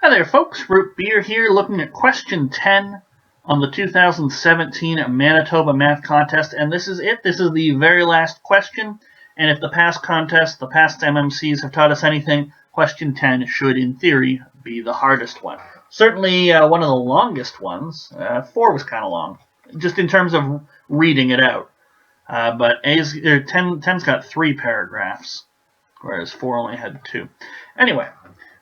Hi there folks, Root Beer here looking at question 10 on the 2017 Manitoba Math Contest, and this is it. This is the very last question, and if the past contests, the past MMCs have taught us anything, question 10 should, in theory, be the hardest one. Certainly one of the longest ones. 4 was kind of long, just in terms of reading it out. But 10's got 3 paragraphs, whereas 4 only had 2. Anyway,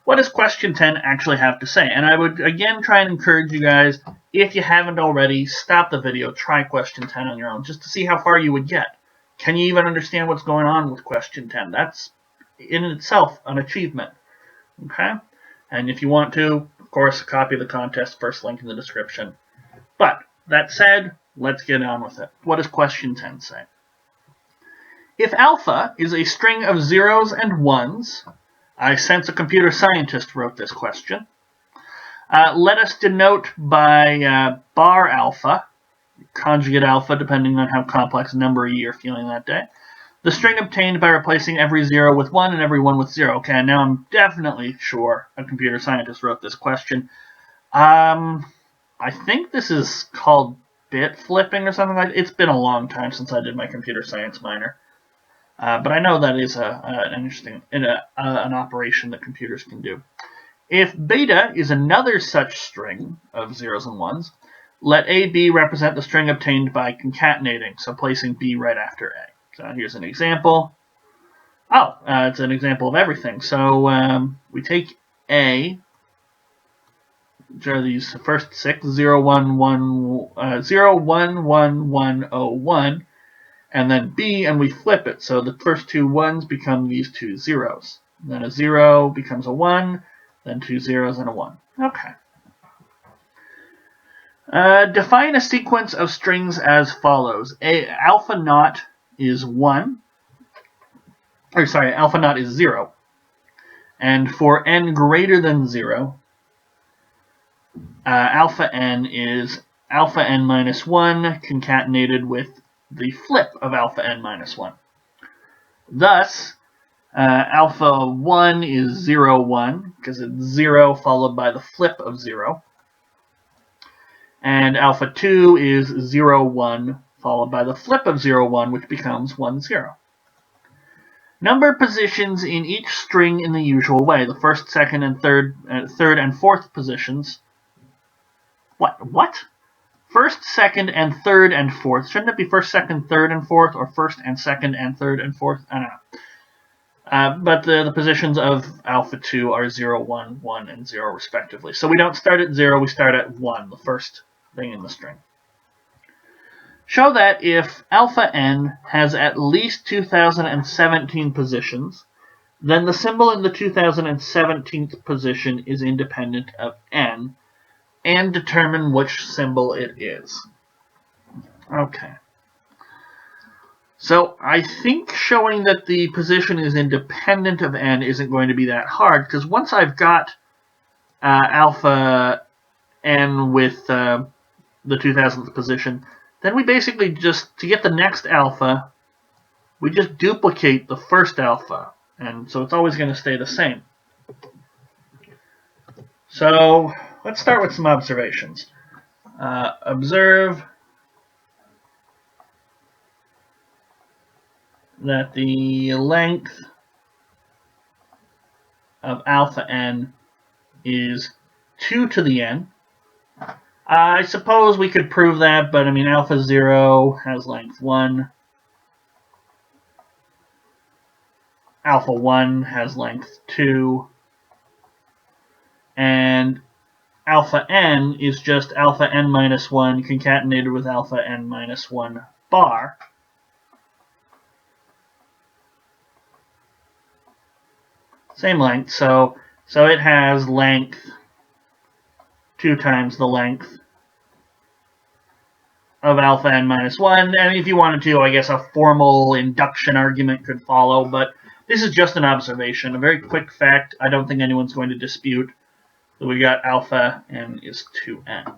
what does question 10 actually have to say? And I would, again, try and encourage you guys, if you haven't already, stop the video, try question 10 on your own, just to see how far you would get. Can you even understand what's going on with question 10? That's, in itself, an achievement. Okay? And if you want to, of course, a copy of the contest, first link in the description. But, that said, let's get on with it. What does question 10 say? If alpha is a string of zeros and ones, I sense a computer scientist wrote this question. Let us denote by bar alpha, conjugate alpha, depending on how complex a number you're feeling that day, the string obtained by replacing every 0 with 1 and every 1 with 0. Okay, now I'm definitely sure a computer scientist wrote this question. I think this is called bit flipping or something like that. It's been a long time since I did my computer science minor. But I know that is an interesting an operation that computers can do. If beta is another such string of zeros and ones, let A, B represent the string obtained by concatenating, so placing B right after A. So here's an example. Oh, it's an example of everything. So we take A, which are these first 6, 0, 1, 1, 0, 1, 1, 1, 0, 1. And then B, and we flip it. So the first 2 ones become these 2 zeros. Then a 0 becomes a 1, then 2 zeros and a 1. Okay. Define a sequence of strings as follows. Alpha naught is 1. Alpha naught is 0. And for n greater than 0, alpha n is alpha n minus 1 concatenated with the flip of alpha n minus 1. Thus, alpha 1 is 0, 1, because it's 0 followed by the flip of 0. And alpha 2 is 0, 1, followed by the flip of 0, 1, which becomes 1, 0. Number positions in each string in the usual way. The first, second, and third and fourth positions. What? First, second, and third, and fourth. Shouldn't it be first, second, third, and fourth, or first and second and third and fourth? I don't know. But the positions of alpha 2 are 0, 1, 1, and 0 respectively. So we don't start at 0, we start at 1, the first thing in the string. Show that if alpha n has at least 2017 positions, then the symbol in the 2017th position is independent of n, and determine which symbol it is. Okay. So I think showing that the position is independent of n isn't going to be that hard, because once I've got alpha n with the 2000th position, then we basically just, to get the next alpha, we just duplicate the first alpha, and so it's always going to stay the same. So let's start with some observations. Observe that the length of alpha n is 2 to the n. I suppose we could prove that, but I mean alpha 0 has length 1. Alpha 1 has length 2. And alpha n is just alpha n minus 1 concatenated with alpha n minus 1 bar. Same length, so it has length 2 times the length of alpha n minus 1. And if you wanted to, I guess a formal induction argument could follow, but this is just an observation. A very quick fact, I don't think anyone's going to dispute. So we got alpha n is 2n.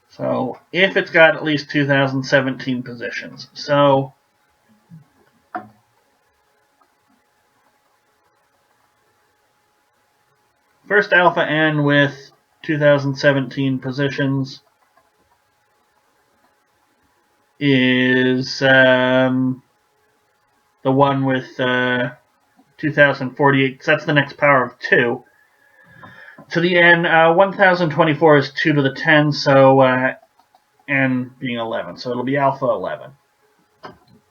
So if it's got at least 2017 positions. So First alpha n with 2017 positions is the one with 2048. So that's the next power of 2. To the n, 1024 is 2 to the 10, so n being 11. So it'll be alpha 11.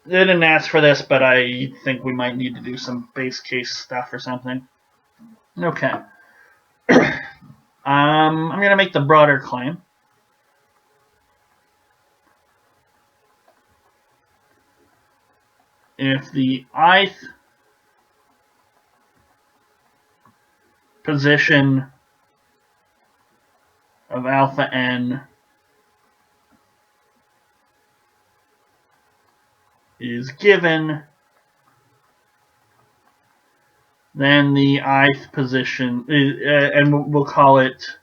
They didn't ask for this, but I think we might need to do some base case stuff or something. Okay. I'm going to make the broader claim. If the ith position of alpha n is given, then the ith position, and we'll call it,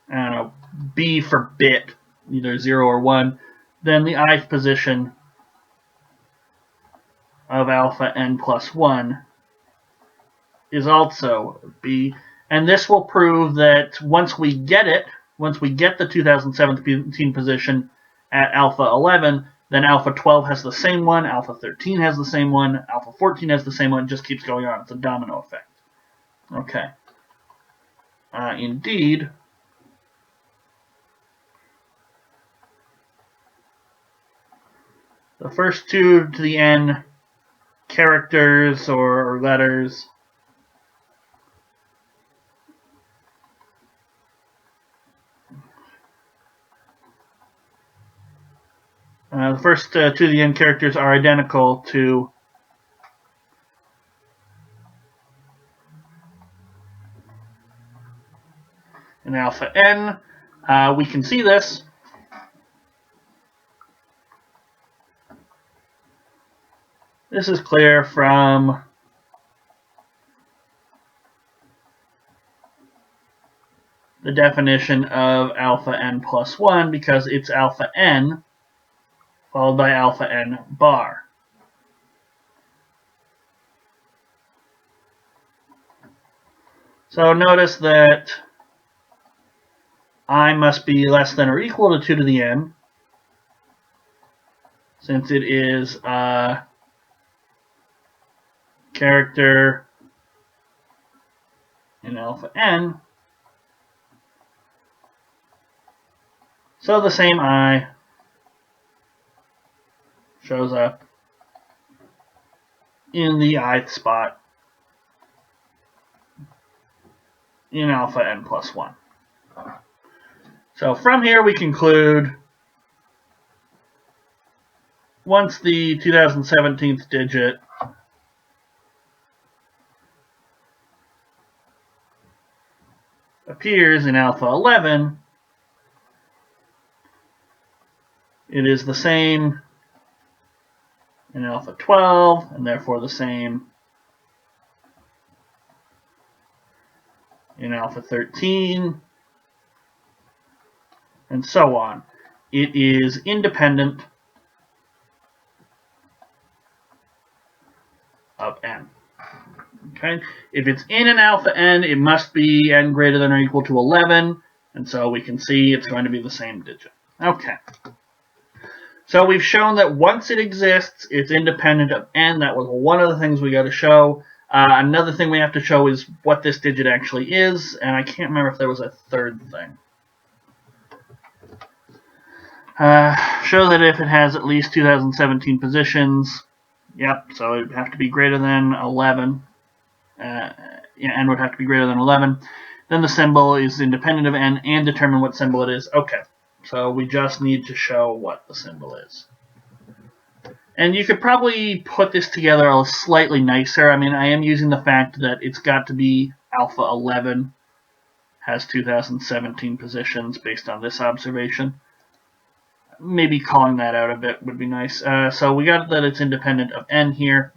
I don't know, b for bit, either 0 or 1, then the ith position of alpha n plus 1 is also b. And this will prove that once we get the 2017 position at alpha 11, then alpha 12 has the same one, alpha 13 has the same one, alpha 14 has the same one, it just keeps going on. It's a domino effect. Okay. Indeed, the first 2 to the n characters or letters the first 2 to the n characters are identical to an alpha n. We can see this. This is clear from the definition of alpha n plus 1, because it's alpha n followed by alpha n bar. So notice that I must be less than or equal to 2 to the n, since it is a character in alpha n. So the same I shows up in the ith spot in alpha n plus 1. So from here we conclude, once the 2017th digit appears in alpha 11, it is the same in alpha 12, and therefore the same in alpha 13, and so on. It is independent of n. Okay? If it's in an alpha n, it must be n greater than or equal to 11, and so we can see it's going to be the same digit. Okay. So we've shown that once it exists, it's independent of n. That was one of the things we got to show. Another thing we have to show is what this digit actually is, and I can't remember if there was a third thing. Show that if it has at least 2017 positions, yep, so it would have to be greater than 11. N would have to be greater than 11. Then the symbol is independent of n, and determine what symbol it is. Okay, so we just need to show what the symbol is. And you could probably put this together a slightly nicer. I mean, I am using the fact that it's got to be alpha 11 has 2017 positions based on this observation. Maybe calling that out a bit would be nice. So we got that it's independent of n here.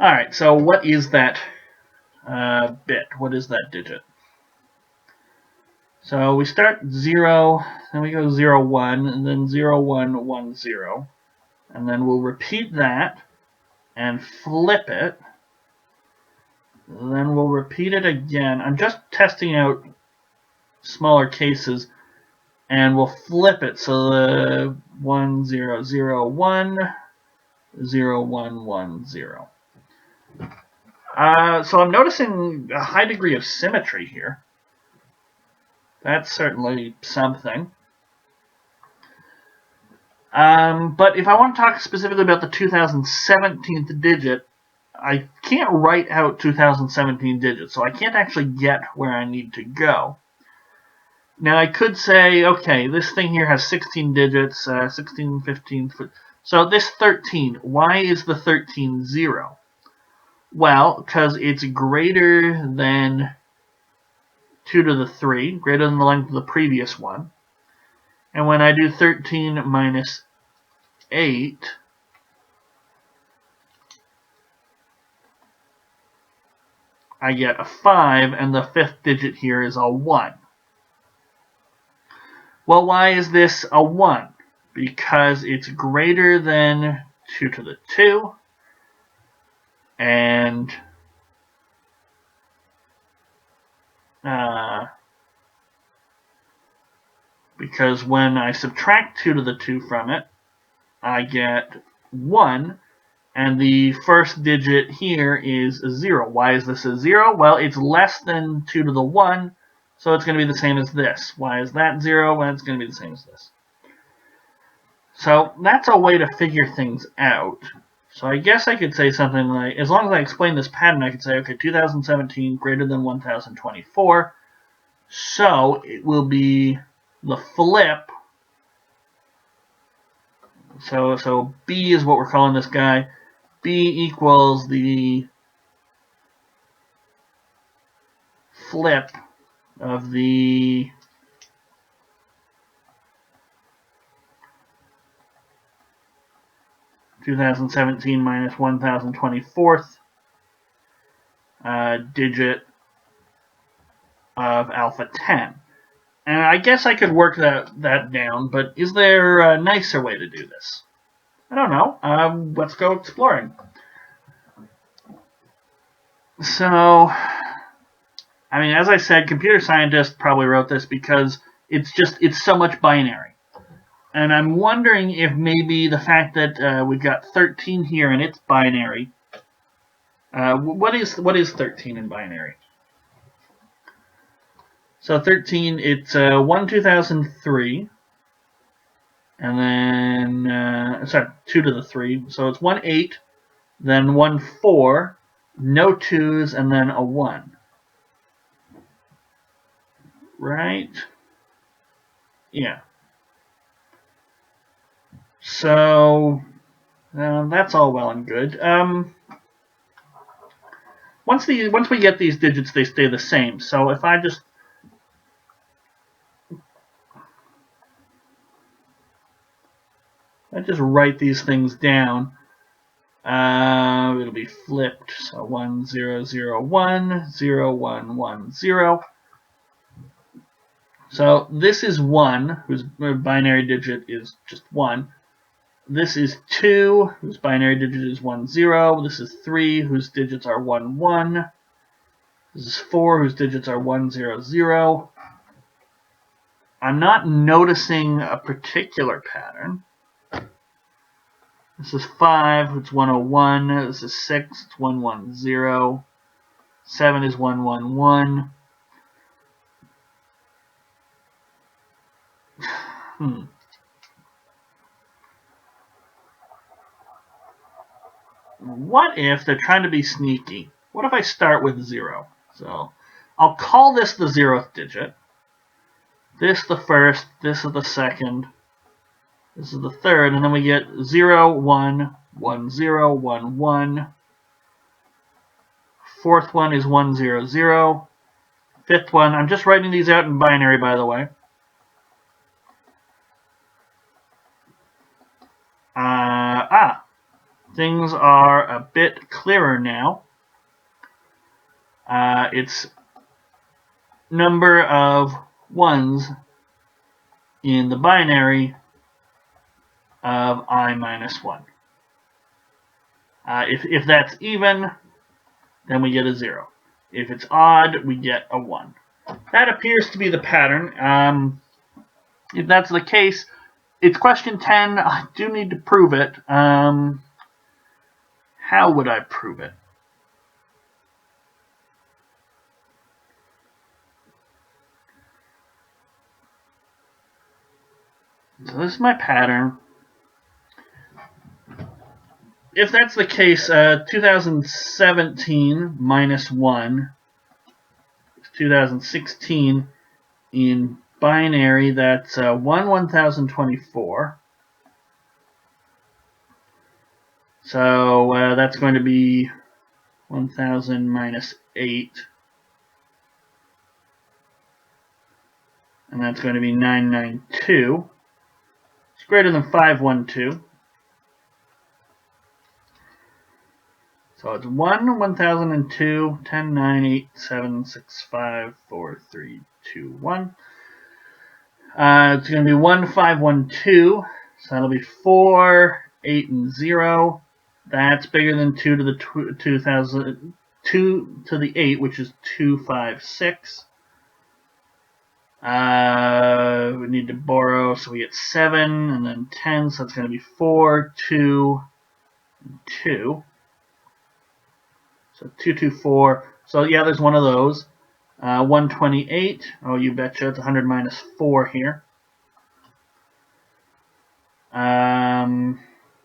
Alright, so what is that bit? What is that digit? So we start 0, then we go 0, 1, and then 0, 1, 1, 0. And then we'll repeat that and flip it Then we'll repeat it again. I'm just testing out smaller cases, and we'll flip it. So the 1 0 0 1 0 1 1 0. So I'm noticing a high degree of symmetry here. That's certainly something. But if I want to talk specifically about the 2017 digit, I can't write out 2017 digits, so I can't actually get where I need to go. Now I could say, okay, this thing here has 16 digits, 16, 15, so this 13, why is the 13 0? Well, because it's greater than 2 to the 3, greater than the length of the previous one. And when I do 13 minus 8, I get a 5, and the fifth digit here is a 1. Well, why is this a 1? Because it's greater than 2 to the 2, and because when I subtract 2 to the 2 from it, I get 1, and the first digit here is a 0. Why is this a 0? Well, it's less than 2 to the 1, so it's going to be the same as this. Why is that 0? Well, it's going to be the same as this. So that's a way to figure things out. So I guess I could say something like, as long as I explain this pattern, I could say, okay, 2017 greater than 1024. So it will be the flip. So B is what we're calling this guy. B equals the flip of the (2017) minus 1024th digit of alpha 10. And I guess I could work that down, but is there a nicer way to do this? I don't know. Let's go exploring. So, I mean, as I said, computer scientists probably wrote this because it's so much binary. And I'm wondering if maybe the fact that we've got 13 here and it's binary. What is 13 in binary? So 13, it's 1 2003, and then 2 to the 3. So it's 1 8, then 1 4, no 2s, and then a 1. Right? Yeah. So that's all well and good. Once we get these digits, they stay the same. So if I just write these things down, it'll be flipped. So 1 0 0 1 0 1 1 0. So this is 1, whose binary digit is just 1. This is 2, whose binary digit is 1 0. This is 3, whose digits are 1 1. This is 4, whose digits are 1 0 0. I'm not noticing a particular pattern. This is 5, it's 101. This is 6, it's 110. 7 is 111. What if they're trying to be sneaky? What if I start with 0? So I'll call this the 0th digit. This the first, this is the second, this is the third, and then we get 0, 1, 1, 0, 1, 1. Fourth one is 1, 0, 0. Fifth one, I'm just writing these out in binary, by the way. Things are a bit clearer now. It's number of ones in the binary of I minus 1. If that's even, then we get a 0. If it's odd, we get a 1. That appears to be the pattern. If that's the case, it's question 10. I do need to prove it. How would I prove it? So this is my pattern. If that's the case, 2017 minus 1 is 2016 in binary. That's 1024. So that's going to be 1000 minus 8. And that's going to be 992. It's greater than 512. So it's 1, 1002, 10, 9, 8, 7, 6, 5, 4, 3, 2, 1. It's going to be 1, 5, 1, 2. So that'll be 4, 8, and 0. That's bigger than 2 to the 2 to the 8, which is 2, 5, 6. We need to borrow, so we get 7 and then 10. So it's going to be 4, 2, and 2. So 2, 2, 4. So yeah, there's one of those. 128. Oh, you betcha. It's 100 minus 4 here.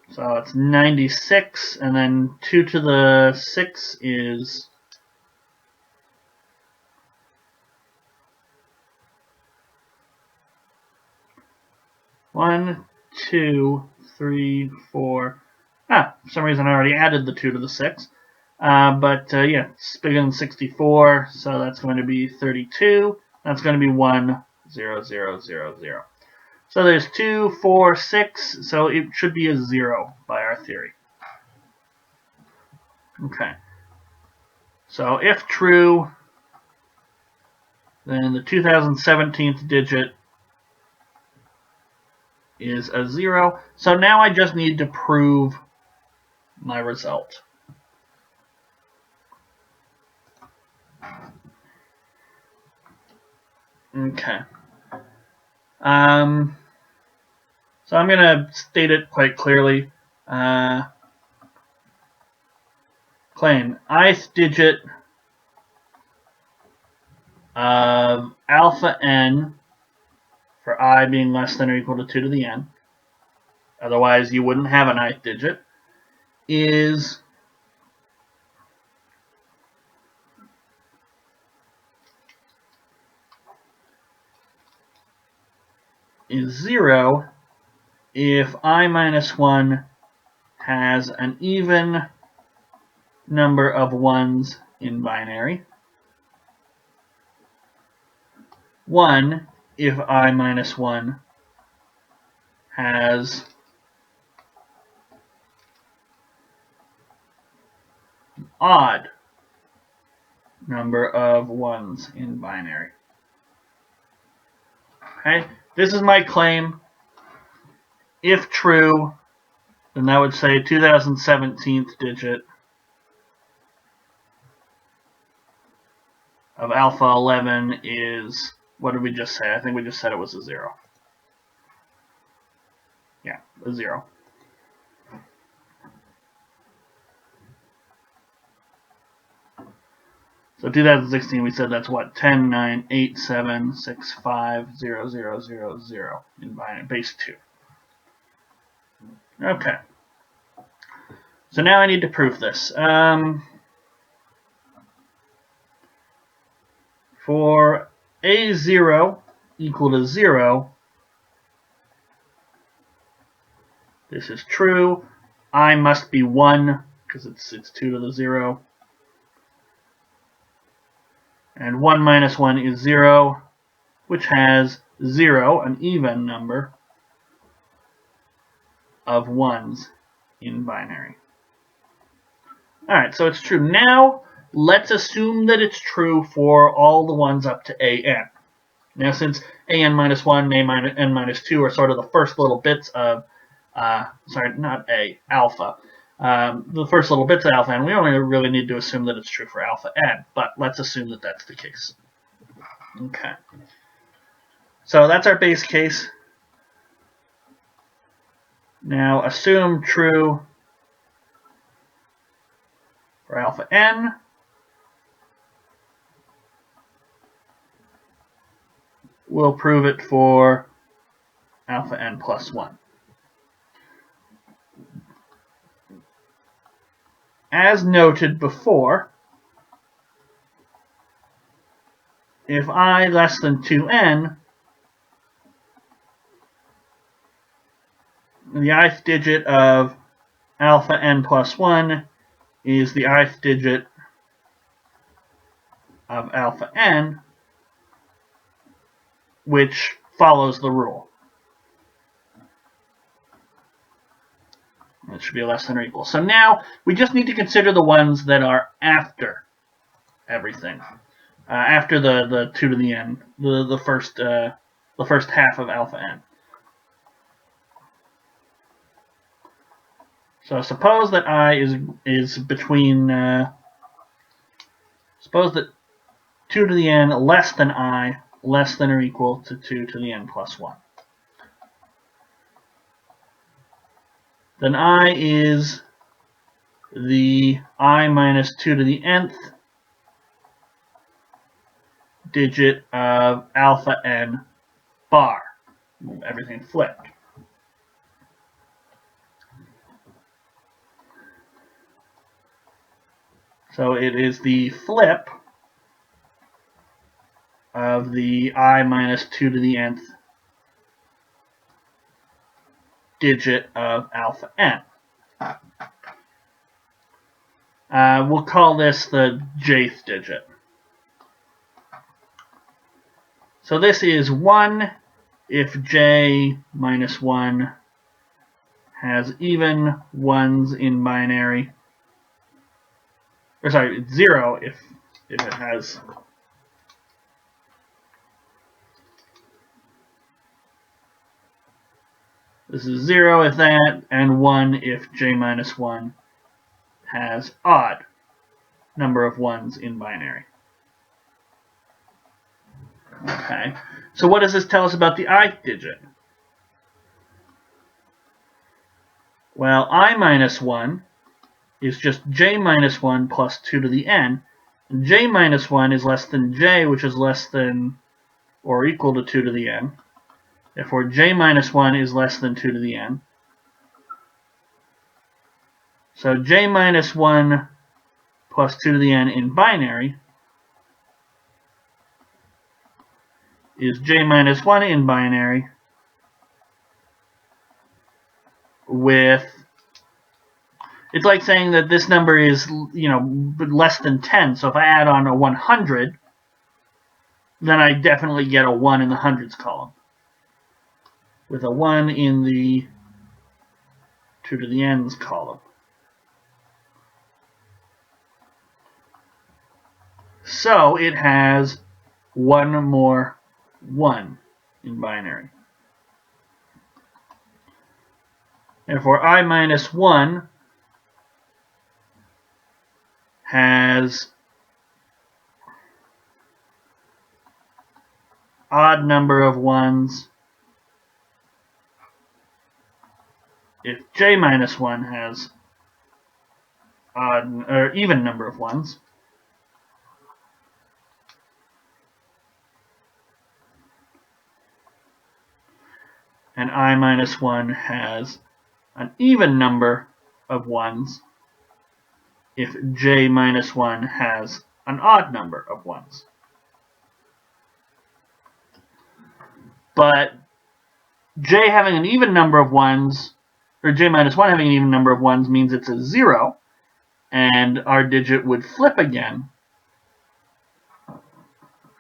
So it's 96, and then 2 to the 6 is 1, 2, 3, 4. For some reason I already added the 2 to the 6. Yeah, it's bigger than 64, so that's going to be 32. That's going to be 1, 0, 0, 0, 0. So there's 2, 4, 6, so it should be a 0 by our theory. Okay. So if true, then the 2017th digit is a 0. So now I just need to prove my result. Okay. So I'm going to state it quite clearly. Claim ith digit of alpha n, for I being less than or equal to 2 to the n, otherwise you wouldn't have an ith digit, is is 0 if I minus 1 has an even number of 1s in binary. 1 if I minus 1 has an odd number of 1s in binary. Okay, this is my claim. If true, then that would say 2017th digit of alpha 11 is, what did we just say? I think we just said it was a 0. Yeah, a 0. So 2016, we said that's what? 10, 9, 8, 7, 6, 5, 0, 0, 0, 0 in binary, base 2. Okay. So now I need to prove this. For A0 equal to 0, this is true. I must be 1 because it's 2 to the 0. And 1 minus 1 is 0, which has 0, an even number of 1s in binary. Alright, so it's true. Now, let's assume that it's true for all the ones up to an. Now, since an minus 1 and n minus 2 are sort of the first little bits of, alpha, the first little bits of alpha n, we only really need to assume that it's true for alpha n, but let's assume that that's the case. Okay. So that's our base case. Now assume true for alpha n. We'll prove it for alpha n plus 1. As noted before, if I less than 2n, the ith digit of alpha n plus 1 is the ith digit of alpha n, which follows the rule. It should be less than or equal. So now we just need to consider the ones that are after everything, after the 2 to the n, the first half of alpha n. So suppose that I is between, suppose that 2 to the n less than I, less than or equal to 2 to the n plus 1. Then I is the I minus 2 to the nth digit of alpha n bar. Move everything flipped. So it is the flip of the I minus 2 to the nth digit of alpha n. We'll call this the jth digit. So this is 1 if j minus 1 has even ones in binary. Or sorry, it's 0 if it has this is 0 if that, and 1 if j minus 1 has odd number of ones in binary. Okay, so what does this tell us about the ith digit? Well, I minus 1 is just j minus 1 plus 2 to the n. And j minus 1 is less than j, which is less than or equal to 2 to the n. Therefore, j minus 1 is less than 2 to the n. So j minus 1 plus 2 to the n in binary is j minus 1 in binary with, it's like saying that this number is, less than 10. So if I add on a 100, then I definitely get a 1 in the hundreds column, with a 1 in the 2 to the n's column. So it has one more 1 in binary. Therefore, I minus 1 has odd number of ones if j minus 1 has odd or even number of ones. And I minus 1 has an even number of ones if j minus 1 has an odd number of ones. But j having an even number of ones, or j minus 1 having an even number of ones, means it's a 0, and our digit would flip again.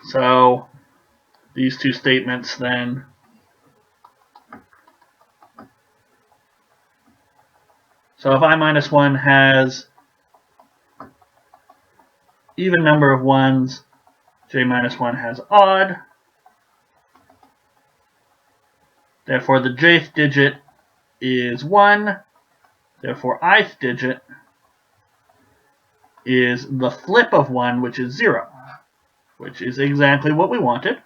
So these two statements then so if I minus 1 has even number of ones, j minus 1 has odd. Therefore, the jth digit is 1. Therefore, ith digit is the flip of 1, which is 0, which is exactly what we wanted.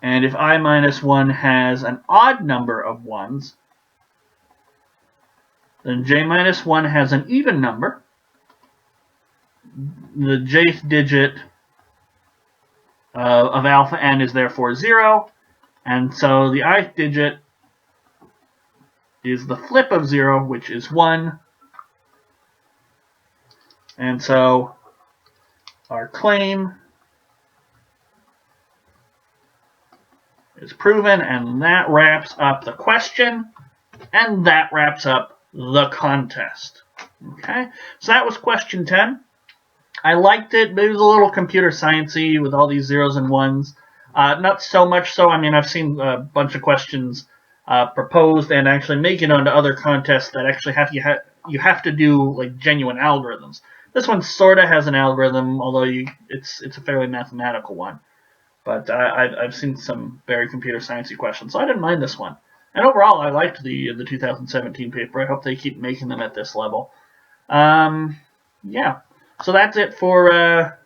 And if I minus 1 has an odd number of 1s, then j minus 1 has an even number. The jth digit of alpha n is therefore 0, and so the ith digit is the flip of 0, which is 1. And so our claim is proven, and that wraps up the question, and that wraps up the contest. Okay, so that was question 10. I liked it, but it was a little computer sciencey with all these zeros and ones. Not so much so. I mean, I've seen a bunch of questions proposed and actually make it onto other contests that actually you have to do like genuine algorithms. This one sort of has an algorithm, although it's a fairly mathematical one. But I've seen some very computer sciencey questions, so I didn't mind this one. And overall, I liked the 2017 paper. I hope they keep making them at this level. Yeah. So that's it for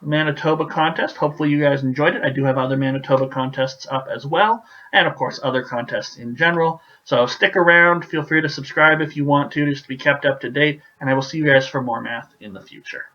Manitoba contest. Hopefully you guys enjoyed it. I do have other Manitoba contests up as well, and of course other contests in general. So stick around. Feel free to subscribe if you want to, just to be kept up to date, and I will see you guys for more math in the future.